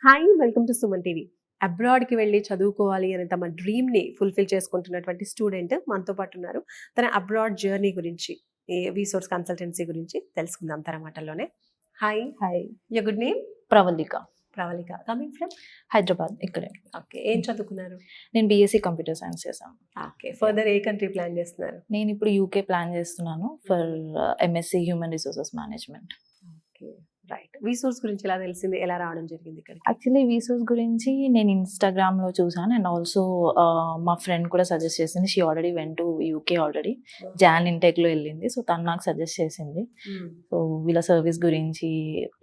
Hi welcome to Suman TV. అబ్రాడ్కి వెళ్ళి చదువుకోవాలి అనే తమ డ్రీమ్ని ఫుల్ఫిల్ చేసుకుంటున్నటువంటి స్టూడెంట్ మనతో పాటు ఉన్నారు. తన అబ్రాడ్ జర్నీ గురించి, రీసోర్స్ కన్సల్టెన్సీ గురించి తెలుసుకుందాం తన మాటల్లోనే. Hi. Hi, your good name? Pravalika. Pravalika. Coming from Hyderabad ఇక్కడే. ఓకే. ఏం చదువుకున్నారు? నేను బీఎస్సీ కంప్యూటర్ సైన్స్ చేశాను. ఓకే. ఫర్దర్ ఏ కంట్రీ ప్లాన్ చేస్తున్నారు? నేను ఇప్పుడు యూకే ప్లాన్ చేస్తున్నాను for MSc human resources management. Okay, right. Resource గురించి ఎలా తెలిసింది, ఎలా రావడం జరిగింది ఇక్కడ? యాక్చువల్లీ వీసోర్స్ గురించి నేను ఇన్స్టాగ్రామ్లో చూసాను అండ్ ఆల్సో మా ఫ్రెండ్ కూడా సజెస్ట్ చేసింది. She already went to UK already, Jan ఇంటెక్లో వెళ్ళింది. సో తను నాకు సజెస్ట్ చేసింది. సో వీళ్ళ సర్వీస్ గురించి,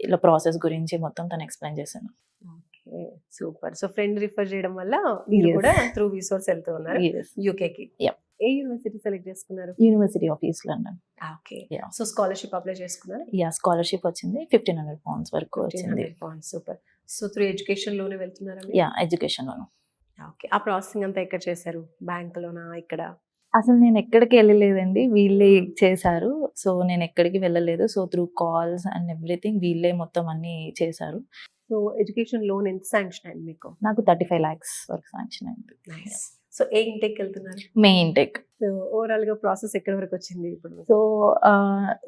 ఇలా ప్రాసెస్ గురించి మొత్తం తను ఎక్స్ప్లెయిన్ చేశాను. Okay, super. So friend refer చేయడం వల్ల మీరు కూడా త్రూ రీసోర్స్ వెళ్తూ ఉన్నారు యూకేకి. ఏ యూనివర్సిటీ సెలెక్ట్ చేసుకున్నారు? University of east London. Okay. So scholarship apply చేసుకున్నారు? స్కాలర్షిప్ వచ్చింది. 1500 pounds వరకు వచ్చింది. సూపర్. సో త్రూ ఎడ్యుకేషన్ లోనే వెళ్తున్నారా? Education loan. ఓకే. ఆ ప్రాసెసింగ్ అంతా ఎక్కడ చేశారు? బ్యాంక్ లోనా, ఇక్కడ? అసలు నేను ఎక్కడికి వెళ్ళలేదండి, వీళ్ళే చేశారు. సో నేను ఎక్కడికి వెళ్ళలేదు. So through calls and everything వీళ్ళే మొత్తం అన్ని చేశారు. సో ఎడ్యుకేషన్ లోన్ ఎంత శాంక్షన్ అయింది మీకు? నాకు 35 lakhs వరకు శాంక్షన్ అయింది. సో ఏ ఇంటెక్ వెళ్తున్నారు? మే ఇంటెక్. సో ఓవరాల్ గా ప్రాసెస్ ఎక్కడి వరకు వచ్చింది ఇప్పుడు? సో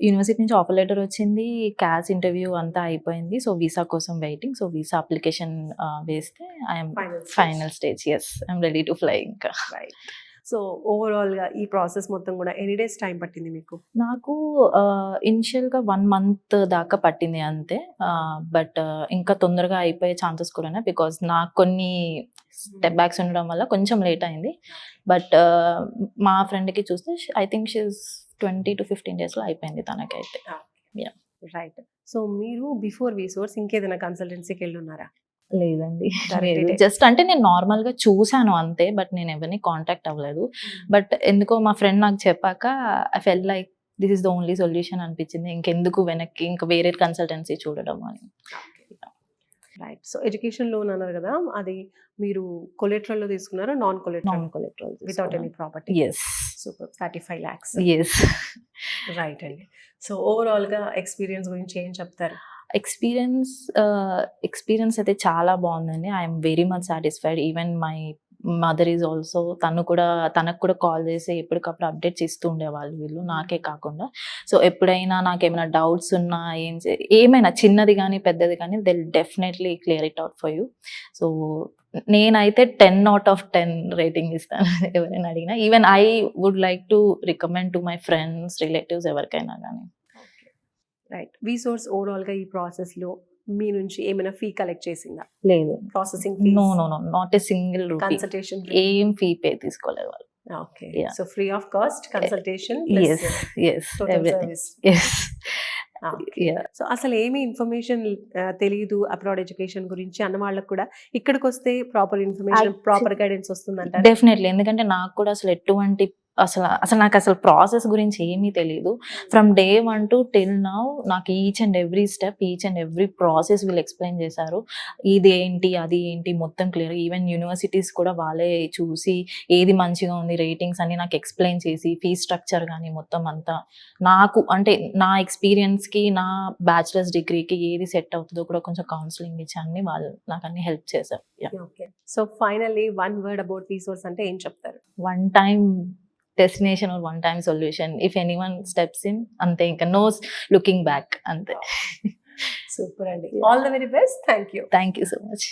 యూనివర్సిటీ నుంచి ఆఫర్ లెటర్ వచ్చింది, క్యాస్ ఇంటర్వ్యూ అంతా అయిపోయింది. సో వీసా కోసం వెయిటింగ్. సో వీసా అప్లికేషన్ వేస్తే I'm final stage. I'm ready to fly ఇంకా. రైట్. సో ఓవరాల్ గా ఈ ప్రాసెస్ మొత్తం కూడా ఎన్ని డేస్ టైం పట్టింది మీకు? నాకు ఇనిషియల్ గా 1 month దాకా పట్టింది అంతే. బట్ ఇంకా తొందరగా అయిపోయే ఛాన్సెస్ కూడా ఉన్నాయి. బికాస్ నాకు కొన్ని స్టెప్ బ్యాక్స్ ఉండడం వల్ల కొంచెం లేట్ అయింది. బట్ మా ఫ్రెండ్కి చూస్తే I think she is 20 to 15 days లో అయిపోయింది తనకైతే. రైట్. సో మీరు బిఫోర్ వీసోర్స్ ఇంకేదైనా కన్సల్టెన్సీకి వెళ్ళి ఉన్నారా? లేదండి, జస్ట్ అంటే నేను నార్మల్ గా చూసాను అంతే. బట్ నేను ఎవరిని కాంటాక్ట్ అవ్వలేదు. బట్ ఎందుకో మా ఫ్రెండ్ నాకు చెప్పాక I fell like this is the only solution అనిపించింది. ఇంకెందుకు వెనక్కి ఇంకా వేరే కన్సల్టెన్సీ చూడడం అని. రైట్. సో ఎడ్యుకేషన్ లోన్ అన్నారు కదా, అది మీరు కొలెట్రల్ లో తీసుకున్నారా, non collateral? Without any property. Super. 35 lakhs. Right అండి. సో ఓవరాల్ గా ఎక్స్పీరియన్స్ గురించి ఏం చెప్తారు? ఎక్స్పీరియన్స్ అయితే చాలా బాగుందండి. I'm very much satisfied. Even my mother is also, తనకు కూడా కాల్ చేసి ఎప్పటికప్పుడు అప్డేట్స్ ఇస్తూ ఉండేవాళ్ళు వీళ్ళు, నాకే కాకుండా. సో ఎప్పుడైనా నాకేమైనా డౌట్స్ ఉన్నా, ఏమైనా చిన్నది కానీ పెద్దది కానీ they definitely clear it out for you. So నేనైతే 10 out of 10 రేటింగ్ ఇస్తాను ఎవరైనా అడిగినా. Even I would like to recommend to my friends, relatives, ఎవరికైనా కానీ. రైట్. వీసోర్స్ ఓవరాల్ గా ఈ ప్రాసెస్ లో మీ నుంచి ఏమైనా ఫీ కలెక్ట్ చేసిందా? లేదు. Processing? No, not a single rupee. Consultation ఏం ఫీ పే తీసుకోలేదు వాళ్ళు. Okay. So free of cost consultation. So అసలు ఏమి ఇన్ఫర్మేషన్ తెలియదు అబ్రాడ్ ఎడ్యుకేషన్ గురించి అన్న వాళ్ళకి కూడా ఇక్కడికి వస్తే ప్రాపర్ ఇన్ఫర్మేషన్, ప్రాపర్ గైడెన్స్ వస్తుందంట. డెఫినెట్లీ. ఎందుకంటే నాకు కూడా అసలు ఎటువంటి నాకు అసలు ప్రాసెస్ గురించి ఏమీ తెలియదు. From day 1 to till now నాకు each and every step, each and every process వీళ్ళు ఎక్స్ప్లెయిన్ చేశారు. ఇది ఏంటి, అది ఏంటి, మొత్తం క్లియర్. ఈవెన్ యూనివర్సిటీస్ కూడా వాళ్ళే చూసి ఏది మంచిగా ఉంది, రేటింగ్స్ అన్ని నాకు ఎక్స్ప్లెయిన్ చేసి, ఫీ స్ట్రక్చర్ కానీ మొత్తం అంతా నాకు, అంటే నా ఎక్స్పీరియన్స్కి, నా బ్యాచిలర్స్ డిగ్రీకి ఏది సెట్ అవుతుందో కూడా కొంచెం కౌన్సిలింగ్ ఇచ్చి అన్ని వాళ్ళు నాకు అన్ని హెల్ప్ చేశారు. So finally one word about resource అంటే ఏం చెప్తారు? One time destination or one time solution. If anyone steps in, ante inka no looking back ante. Super andi. All the very best. Thank you. Thank you so much.